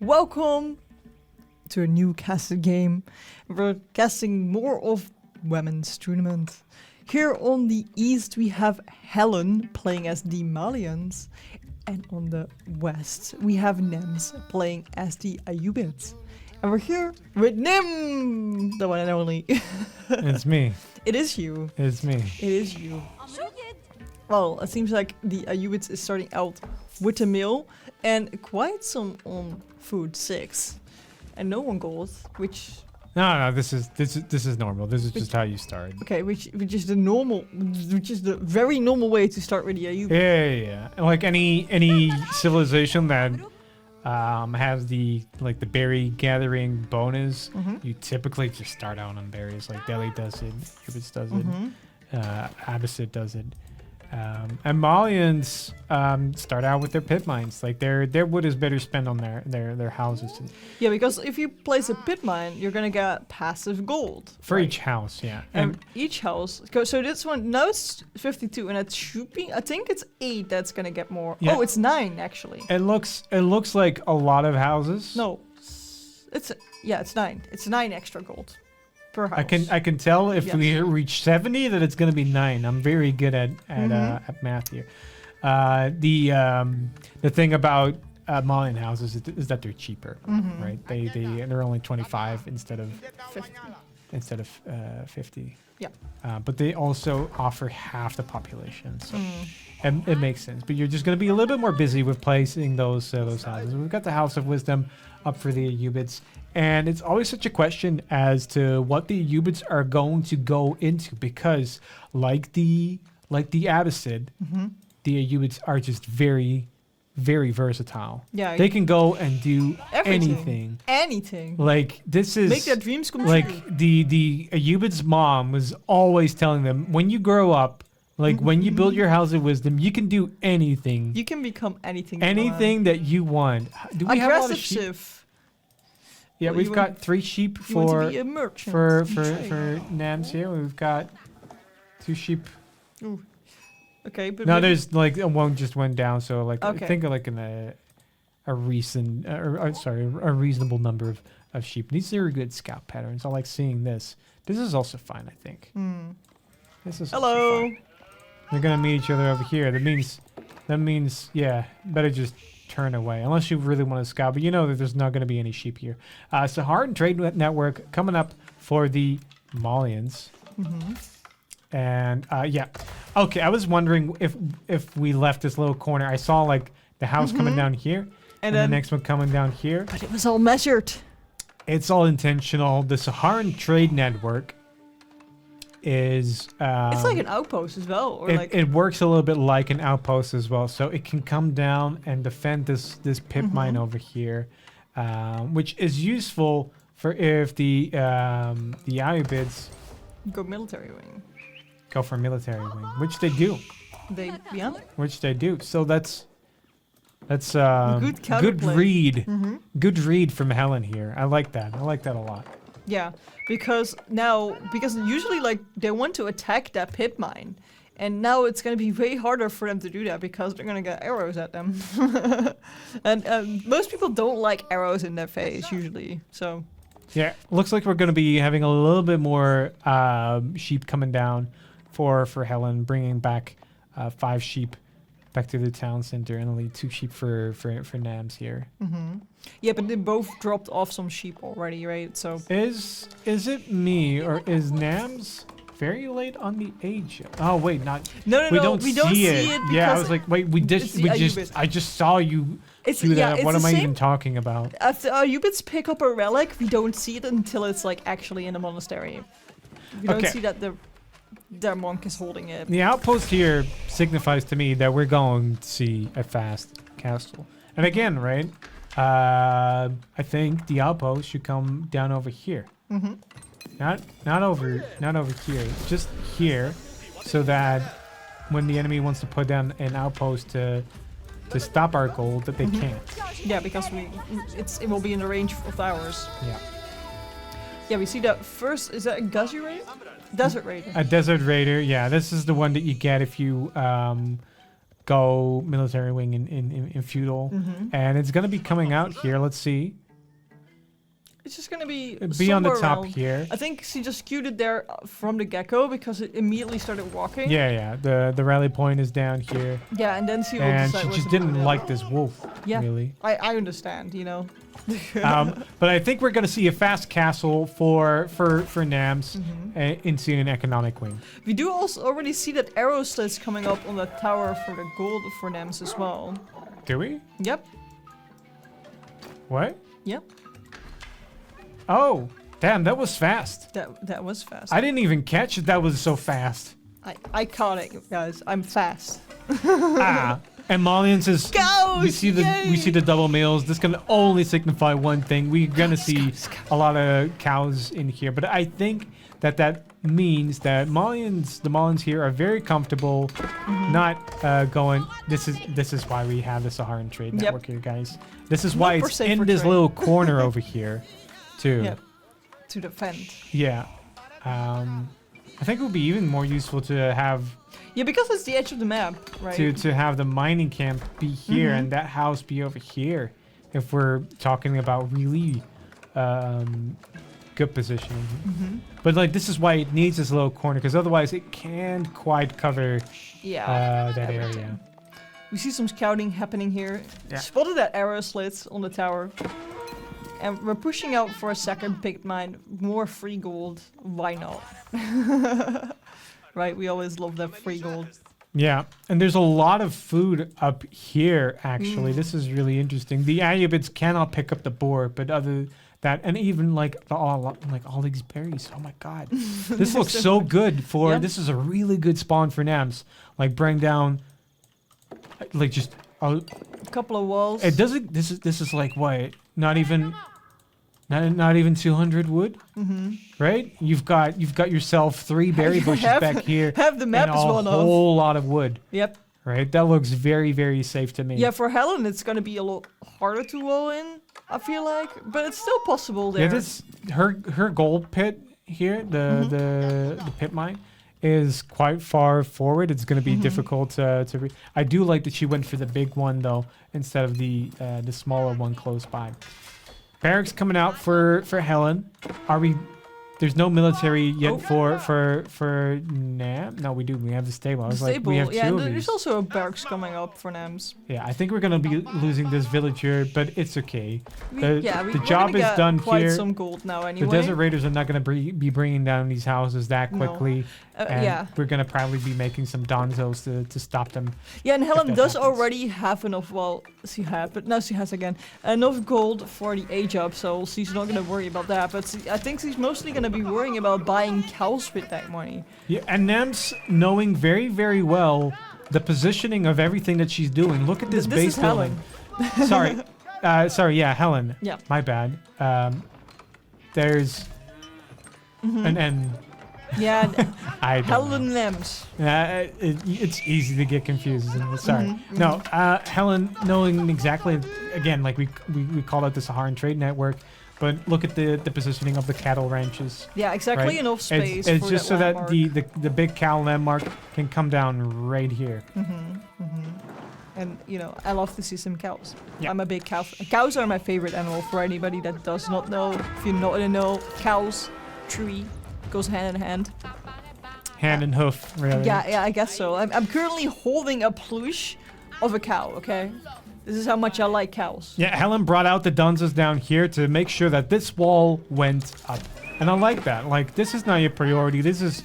Welcome to a new casted game. We're casting more of Whamen's tournament. Here on the east we have Helen playing as the Malians, and on the west we have NAMS playing as the Ayyubids. And we're here with Nim, the one and only. It's me. It is you. It's me. It is you. Well, it seems like the Ayyubids is starting out with a meal and quite some on food 6, and no one gold, which No, this is normal. This is just how you start. okay, which is the normal, which is the very normal way to start with the Ayyubids. Yeah. Like any civilization that has the berry gathering bonus, you typically just start out on berries. Like Delhi does it, Ayyubids does it, Abbasid does it. And Malians start out with their pit mines. Like their wood is better spent on their houses. Yeah, because if you place a pit mine, you're gonna get passive gold For each house, yeah. And each house. So this one now it's 52, and it should be. I think it's 8 that's gonna get more. Yeah. Oh, it's 9 actually. It looks like a lot of houses. No, it's 9. It's 9 extra gold per house. I can tell if Yes. we reach 70 that it's going to be 9. I'm very good at math here. The thing about Malian houses is that they're cheaper, right? They're only 25 instead of 50. Yeah. But they also offer half the population, so it makes sense. But you're just going to be a little bit more busy with placing those houses. We've got the House of Wisdom up for the Ayyubids. And it's always such a question as to what the Ayyubids are going to go into, because like the Abbasid, the Ayyubids are just very, very versatile. Yeah, they can go and do everything. anything. Like this is make their dreams come like true. the Ayyubids' mom was always telling them, when you grow up, like when you build your House of Wisdom, you can do anything. You can become anything. Anything that you want. Do we have a lot of Aggressive sheep? Civ. Yeah, Well, we've you got 3 sheep You want to for be a merchant. for NAMS here. We've got 2 sheep. Ooh. Okay, but No, maybe- there's like one just went down. So like Okay. I think like in a recent a reasonable number of sheep. These are good scout patterns. I like seeing this. This is also fine, I think. This is also Hello. fine. They're gonna meet each other over here. That means yeah, better just turn away unless you really want to scout, but you know that there's not going to be any sheep here. So Hard Trade Network coming up for the Malians. And yeah, okay, I was wondering if we left this little corner. I saw like the house coming down here and then the next one coming down here. But it was all measured. It's all intentional. The Saharan Trade Network is It's like an outpost as well, or it works a little bit like an outpost as well, so it can come down and defend this pit mine over here, which is useful for if the Ayyubids go military wing. go for military wing, which they do. Which they do. So that's Good good counterplay. read. Good read from Helen here. I like that. I like that a lot. Yeah, because usually like they want to attack that pit mine, and now it's gonna be way harder for them to do that because they're gonna get arrows at them, and most people don't like arrows in their face usually. So Yeah, looks like we're going to be having a little bit more sheep coming down for Helen, bringing back 5 sheep back to the town center, and only 2 sheep for NAMS here. yeah, but they both dropped off some sheep already, right? So Is it me or is NAMS very late on the age? Oh wait, not. no, we don't see see it. Yeah, I because was like, wait, it's the Ayyubids. I just saw you it's do yeah, that. it's What the am I same. even talking about? If the Ayyubids pick up a relic, we don't see it until it's like actually in a monastery. We don't Okay. see that their monk is holding it. The outpost here signifies to me that we're going to see a fast castle. And again, right? I think the outpost should come down over here. Not over here, just here, so that when the enemy wants to put down an outpost to stop our gold, that they can't. Yeah, because it will be in the range of ours. Yeah. Yeah, we see that first. Is that a Guzzy Raider? Desert Raider. A Desert Raider, yeah. This is the one that you get if you go military wing in feudal, and it's gonna be coming out here. Let's see. It's just gonna be On the somewhere top around. here. I think she just queued it there from the get-go because it immediately started walking. Yeah. The rally point is down here, Yeah, and then she will and decide she where just to put didn't it. like this wolf. Yeah. Really. I understand, you know. But I think we're gonna see a fast castle for NAMS into an economic wing. We do also already see that arrow slits coming up on the tower for the gold for NAMS as well. Do we? Yep. What? Yep. Oh, damn! That was fast. That was fast. I didn't even catch it. That was so fast. I caught it, guys. I'm fast. And Malians is Cows! we see the double males. This can only signify one thing. We're gonna see a lot of cows in here, but I think that means that the Malians here are very comfortable, not going. This is why we have the Saharan Trade Network here, guys. This is why it's in this little corner over here, too. Yep. To defend. Yeah. I think it would be even more useful to have. Yeah, because it's the edge of the map, right? To have the mining camp be here and that house be over here, if we're talking about really good positioning. But like this is why it needs this little corner, because otherwise it can't quite cover that area. We see some scouting happening here. Yeah. Spotted that arrow slits on the tower. And we're pushing out for a second big mine. More free gold. Why not? Right, we always love that free gold. Yeah, and there's a lot of food up here, actually. This is really interesting. The Ayyubids cannot pick up the boar, but other that, and even like all these berries. Oh my god. This looks so good for, this is a really good spawn for NAMS. Like bring down, like just a couple of walls. It doesn't, this is like what? Not even 200 wood, right? You've got yourself 3 berry bushes back here. Have the map and as well. A whole lot of wood. Yep. Right. That looks very, very safe to me. Yeah, for Helen, it's gonna be a lot harder to wall in. I feel like, but it's still possible there. Yeah, this her gold pit here, the pit mine, is quite far forward. It's going to be difficult to. I do like that she went for the big one though instead of the smaller one close by. Barracks coming out for Helen. Are we? There's no military yet for NAM. No, we do. We have the stable. I was like, we have two of there's these. also a barracks coming up for NAMS. Yeah, I think we're gonna be losing this villager, but it's okay. The we're job gonna is get done quite here. some gold now anyway. The Desert Raiders are not gonna be bringing down these houses that quickly. And we're gonna probably be making some donzos to stop them. Yeah, and Helen does already have enough. Well, she had, but now she has again enough gold for the age up, so she's not gonna worry about that. But I think she's mostly gonna be worrying about buying cows with that money. Yeah, and NAMS knowing very, very well the positioning of everything that she's doing. Look at this base building. Sorry, yeah, Helen. Yeah. My bad. There's an N. Yeah, I don't know. HeleNNNN. It's easy to get confused. Sorry. No, Helen knowing exactly, again, like we call it the Saharan Trade Network, but look at the positioning of the cattle ranches. Yeah, exactly, right? enough space. It's for just that so landmark. that the big cow landmark can come down right here. And you know, I love to see some cows. Yeah. I'm a big cow. Cows are my favorite animal. For anybody that does not know, if you're not in the know, cows, Trui, goes hand in hand. Hand and hoof, really. Yeah, I guess so. I'm currently holding a plush of a cow. Okay, this is how much I like cows. Yeah, Helen brought out the Dunzas down here to make sure that this wall went up, and I like that. Like, this is not your priority. This is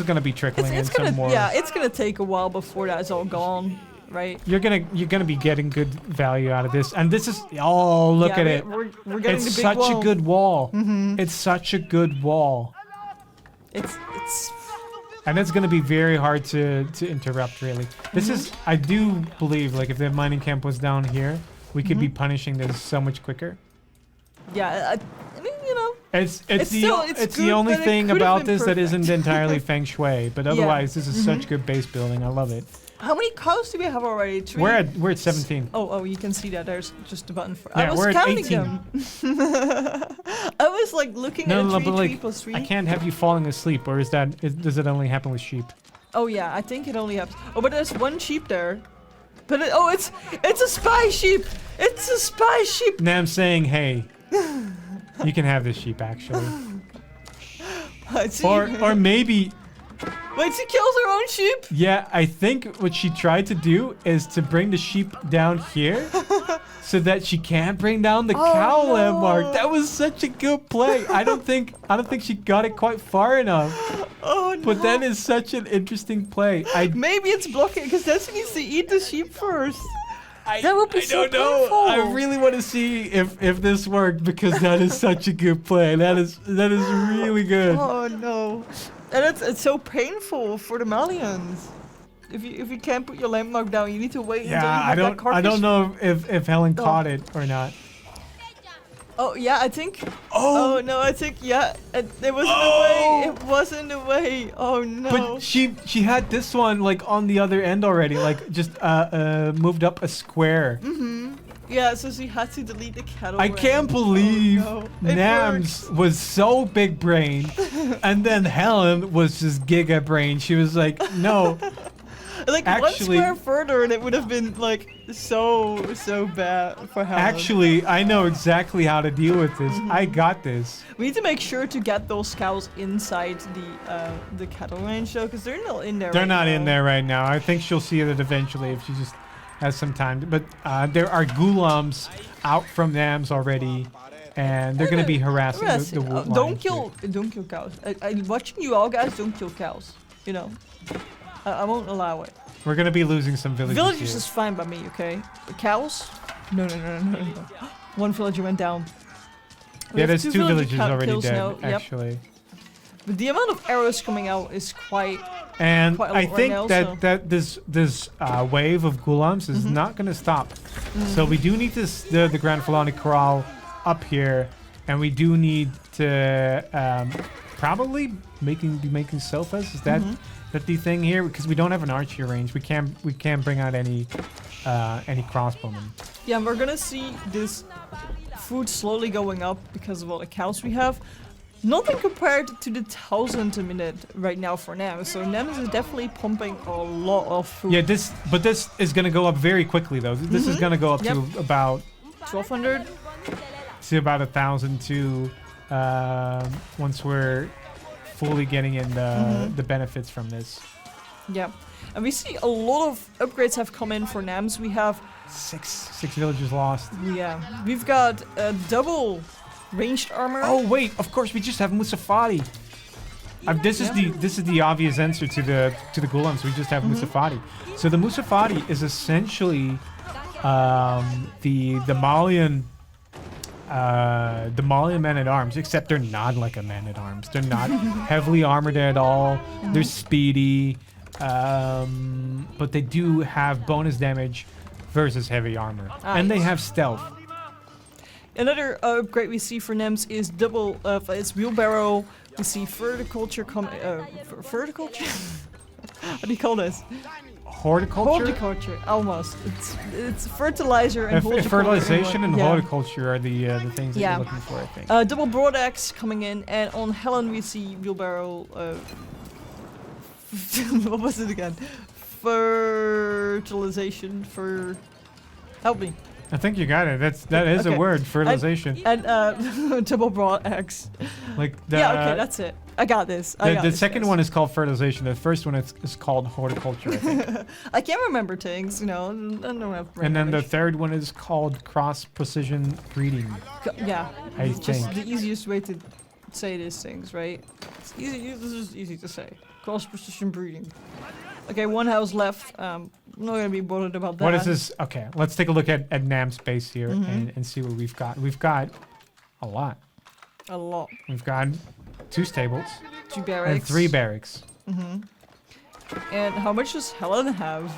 gonna be trickling in some more. Yeah, it's gonna take a while before that's all gone, right? You're gonna be getting good value out of this, and this is look at it. We're getting It's the big such wall. a good wall. It's such a good wall. It's And it's going to be very hard to interrupt, really. This is, I do believe, like, if the mining camp was down here, we could be punishing this so much quicker. Yeah, I mean, you know. It's good, the only but it thing could have about been this that perfect. isn't entirely feng shui, but otherwise, this is such good base building. I love it. How many cows do we have already? Trui? We're at 17. Oh, you can see that. There's just a button for. Yeah, I was we're at counting 18. them. I was like looking at No, 3, but 3 like, plus 3. I can't have you falling asleep, or does it only happen with sheep? Oh yeah, I think it only happens. Oh, but there's one sheep there. But it's a spy sheep. It's a spy sheep. Nam saying, hey, you can have this sheep actually. Or maybe. Wait, she kills her own sheep? Yeah, I think what she tried to do is to bring the sheep down here so that she can't bring down the cow landmark. That was such a good play. I don't think she got it quite far enough. Oh no. But that is such an interesting play. Maybe it's blocking because Destiny needs to eat the sheep first. That would be so don't know. painful. I really want to see if this worked because that is such a good play. That is really good. Oh no. And it's so painful for the Malians. If you can't put your landmark down, you need to wait until you have that carcass. I don't know if Helen caught it or not. Oh yeah, I think. Oh no, I think yeah. It was in the way. It was in the way. Oh no. But she had this one like on the other end already, like just moved up a square. Yeah, so she had to delete the cattle. I can't believe NAMS NAMS was so big brain, and then Helen was just giga brain. She was like, no. Like actually, 1 square further, and it would have been like so bad for Helen. Actually, I know exactly how to deal with this. I got this. We need to make sure to get those cows inside the cattle range though, because they're not in there. They're not in there right now. I think she'll see it eventually if she just has some time. But there are ghulams out from NAMS already, and they're going to be harassing the wood don't kill cows. I'm watching you all guys. Don't kill cows. You know, I won't allow it. We're going to be losing some villages. Villages here. is fine by me, okay? But cows? No. One villager went down. Yeah, there's 2 villages already dead, now. actually. Yep. But the amount of arrows coming out is quite. And quite a I lot think right now, that this wave of ghulams is not going to stop. So we do need the Grand Felony Corral up here, and we do need to probably be making sofas. Is that the thing here? Because we don't have an archer range. We can't bring out any crossbowmen. Yeah, we're gonna see this food slowly going up because of all the cows we have. Nothing compared to the 1,000 a minute right now for NAMS. So NAMS is definitely pumping a lot of food. Yeah, this is gonna go up very quickly though. This is gonna go up to about 1,200. To about 1,000 to once we're fully getting in the benefits from this. Yeah, and we see a lot of upgrades have come in for NAMS. We have six villages lost. Yeah, we've got double ranged armor. Oh wait, of course we just have Musafati. This is the obvious answer to the ghulams. We just have Musafati. So the Musafati is essentially the Malian man-at-arms, except they're not like a man-at-arms. They're not heavily armored at all. They're speedy, but they do have bonus damage versus heavy armor, and they have stealth. Another upgrade we see for NAMS is double. It's wheelbarrow. We see verticulture coming. Verticulture? What do you call this? Horticulture? Horticulture, almost. It's fertilizer and horticulture. Fertilization and horticulture are the things that you're looking for, I think. Double broad axe coming in, and on Helen we see wheelbarrow. What was it again? Fertilization for. Help me. I think you got it. That is a word, fertilization. And double broad axe. Like okay, that's it. I got this. The second one is called fertilization. The first one is called horticulture, I think. I can't remember things, you know. I don't have and then the third one is called cross precision breeding. It's just the easiest way to say these things, right? It's easy. This is easy to say. Cross precision breeding. Okay, one house left. I'm not gonna be bothered about that. What is this? Okay, let's take a look at NAM's base here and see what we've got. We've got a lot. A lot. We've got 2 stables. 2 barracks. And 3 barracks. And how much does Helen have?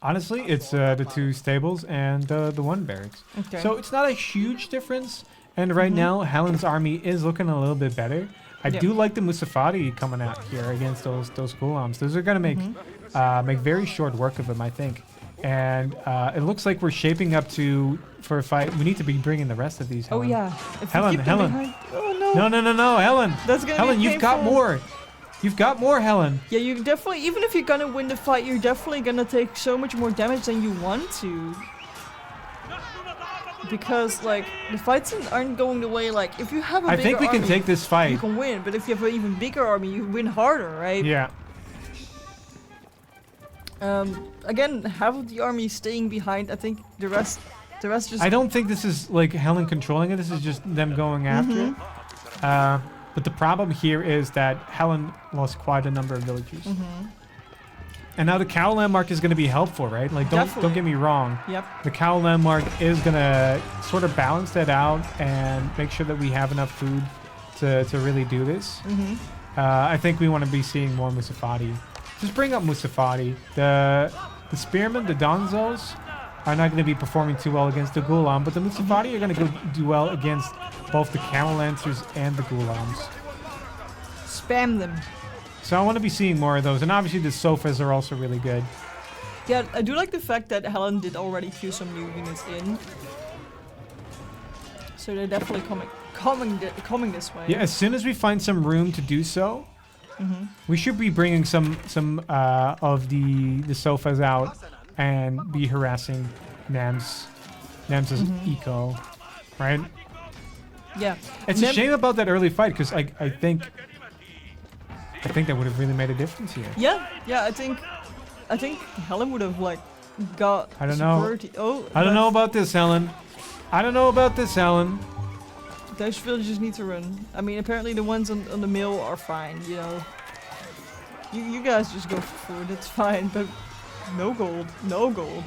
Honestly, it's the 2 stables and the 1 barracks. Okay. So it's not a huge difference. And right now, Helen's army is looking a little bit better. I do like the Musafati coming out here against those ghulams. Those are gonna make very short work of them, I think. And it looks like we're shaping up for a fight. We need to be bringing the rest of these. Helen. Oh yeah. Helen. Oh no. No, Helen. That's gonna Helen, be you've got painful. more. You've got more, Helen. Yeah, you definitely, even if you're gonna win the fight, you're definitely gonna take so much more damage than you want to. Because, like, the fights aren't going the way, like, if you have a bigger I think we can army, take this fight. you can win, but if you have an even bigger army, you win harder, right? Yeah. Again, half of the army staying behind, I think the rest just... I don't think this is, like, Helen controlling it. This is just them going after it. But the problem here is that Helen lost quite a number of villagers. And now the cow landmark is going to be helpful, right? Like, don't get me wrong. Yep. The cow landmark is going to sort of balance that out and make sure that we have enough food to really do this. I think we want to be seeing more Musafati. Just bring up Musafati. The spearmen, the Donzos, are not going to be performing too well against the Ghulam, but the Musafati are going to do well against both the Camel Lancers and the Ghulams. Spam them. So I want to be seeing more of those, and obviously the sofas are also really good. Yeah, I do like the fact that Helen did already queue some new units in. So they're definitely coming this way. Yeah, as soon as we find some room to do so, we should be bringing some of the sofas out and be harassing NAMS eco, right? Yeah. It's a shame about that early fight because I think that would have really made a difference here. Yeah, I think Helen would have like got. I don't know. Oh, I don't know about this, Helen. I don't know about this, Helen. Those villagers need to run. I mean, apparently the ones on the mill are fine. You know, you guys just go for food. It's fine, but no gold, no gold.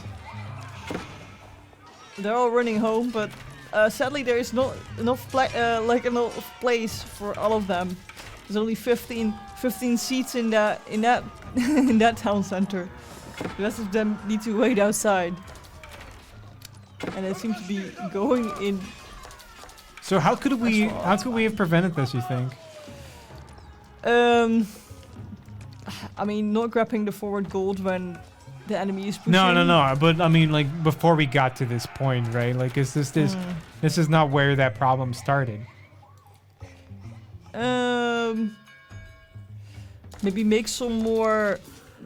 They're all running home, but sadly there is not enough place for all of them. There's only 15 seats in that in that town center. The rest of them need to wait outside, and they seem to be going in. So how could we have prevented this, you think? I mean, not grabbing the forward gold when the enemy is pushing. No. But I mean, like before we got to this point, right? Like, is this is not where that problem started? Maybe make some more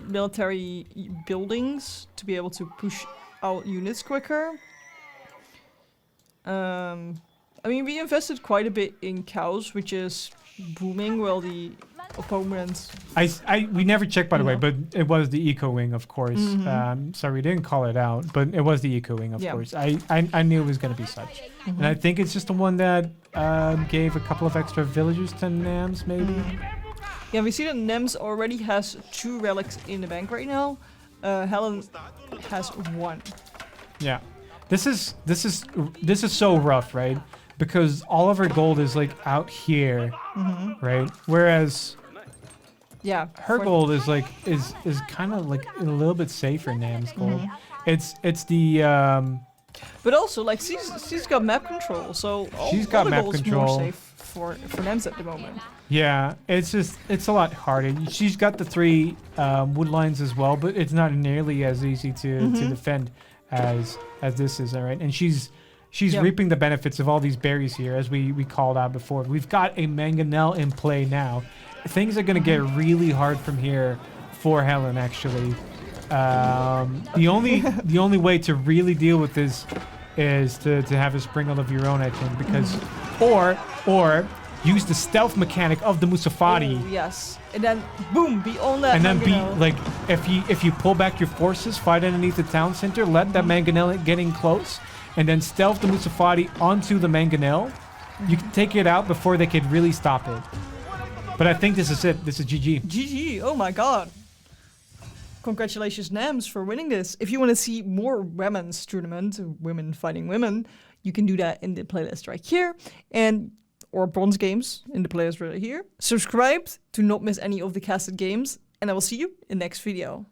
military buildings to be able to push out units quicker. I mean, we invested quite a bit in cows, which is booming, while the opponents... We never checked, by the way, but it was the eco wing, of course. Sorry, we didn't call it out, but it was the eco wing, of course. I knew it was going to be such. And I think it's just the one that gave a couple of extra villagers to NAMS, maybe. Yeah, we see that NAMS already has 2 relics in the bank right now. Helen has 1. Yeah. This is so rough, right? Because all of her gold is like out here, right? Whereas her gold is like is kind of like a little bit safer. NAMS gold. It's the but also like she's got map control, so she's got all the map gold control. is more safe for NAMS at the moment. Yeah, it's a lot harder. She's got the 3 wood lines as well, but it's not nearly as easy to defend as this is, all right? And she's reaping the benefits of all these berries here, as we called out before. We've got a mangonel in play now. Things are going to get really hard from here for Helen, actually. The only way to really deal with this is to have a sprinkle of your own, I think, because or use the stealth mechanic of the Musafati. Oh, yes, and then boom, be on that. And then mangonel. be like, if you pull back your forces, fight underneath the town center, let that mangonel get in close, and then stealth the Musafati onto the mangonel. You can take it out before they could really stop it. But I think this is it. This is GG. GG. Oh my god. Congratulations, NAMS, for winning this. If you want to see more women's tournament, women fighting women, you can do that in the playlist right here, or bronze games in the playlist right here. Subscribe to not miss any of the casted games, and I will see you in the next video.